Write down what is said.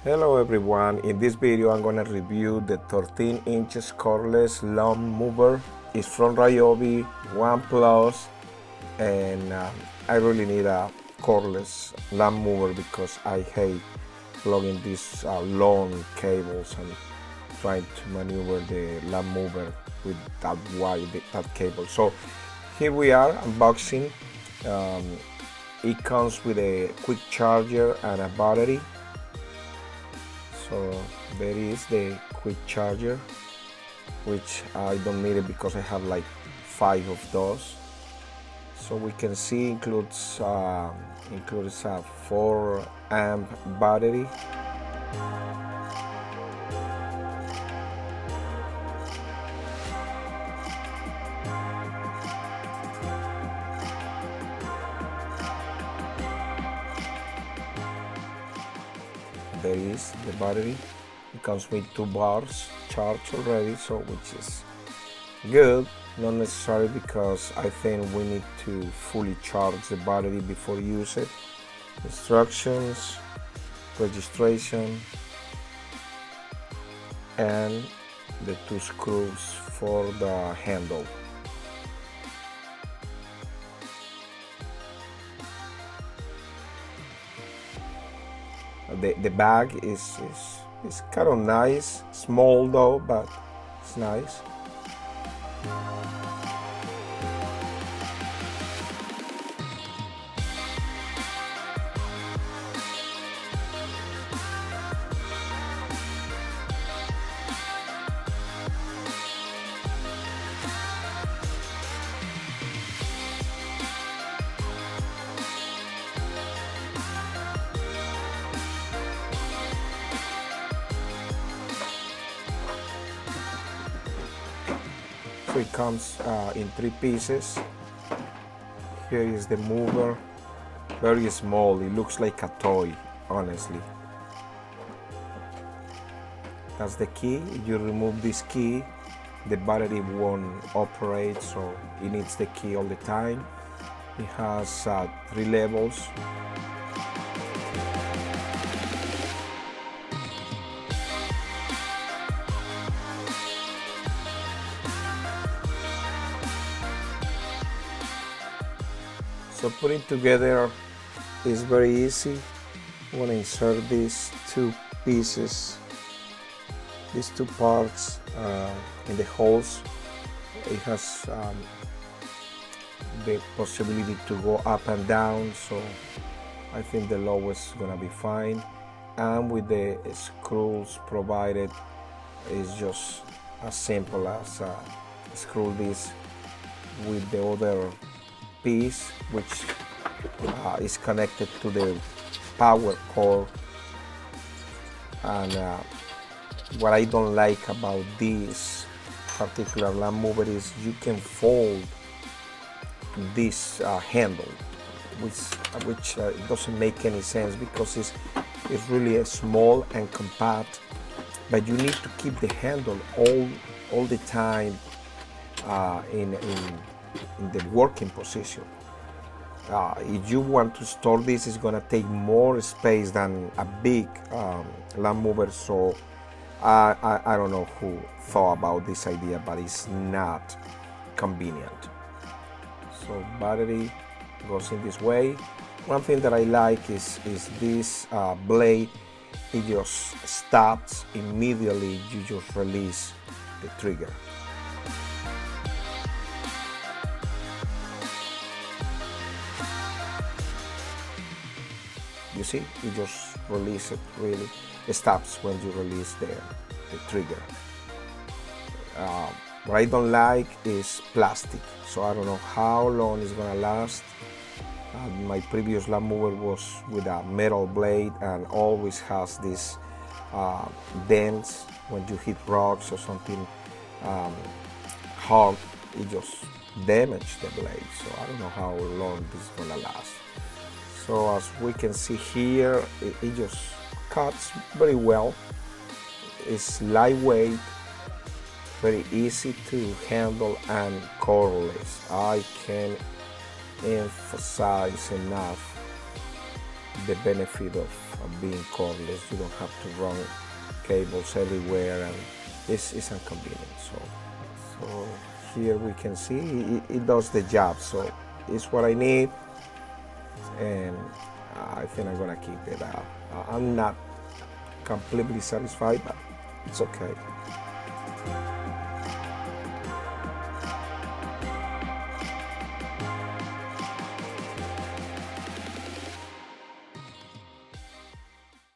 Hello everyone, in this video I'm going to review the 13 inches cordless lawn mower. It's from RYOBI ONE Plus, and I really need a cordless lawn mower because I hate plugging these long cables and trying to maneuver the lawn mower with that wire, that cable. So here we are unboxing. It comes with a quick charger and a battery. So there is the quick charger, which I don't need it because I have like 5 of those. So we can see includes a 4 amp battery. There is the battery. It comes with 2 bars charged already, so which is good. Not necessary because I think we need to fully charge the battery before use it. Instructions, registration, and the 2 screws for the handle. The bag is kind of nice, small though, but it's nice. So it comes in 3 pieces. Here is the mover, very small. It looks like a toy, honestly. That's the key. If you remove this key, the battery won't operate, so it needs the key all the time. It has 3 levels. So putting together is very easy. I'm going to insert these 2 pieces, these 2 parts in the holes. It has the possibility to go up and down, so I think the lowest is going to be fine. And with the screws provided, it's just as simple as screw this with the other piece, which is connected to the power cord. And what I don't like about this particular lawn mower is you can fold this handle, which doesn't make any sense because it's really small and compact, but you need to keep the handle all the time in the working position. If you want to store this, it's going to take more space than a big lawn mower. So I don't know who thought about this idea, but it's not convenient. So battery goes in this way. One thing that I like is this blade. It just stops immediately. You just release the trigger. You see, you just release it. Really, it stops when you release the trigger. What I don't like is plastic, so I don't know how long it's gonna last. My previous lawnmower was with a metal blade and always has these dents when you hit rocks or something hard. It just damages the blade, so I don't know how long this is gonna last. So as we can see here, it just cuts very well. It's lightweight, very easy to handle, and cordless. I can't emphasize enough the benefit of being cordless. You don't have to run cables everywhere, and it's inconvenient. So here we can see it does the job. So it's what I need, and I think I'm gonna keep it. I'm not completely satisfied, but it's okay.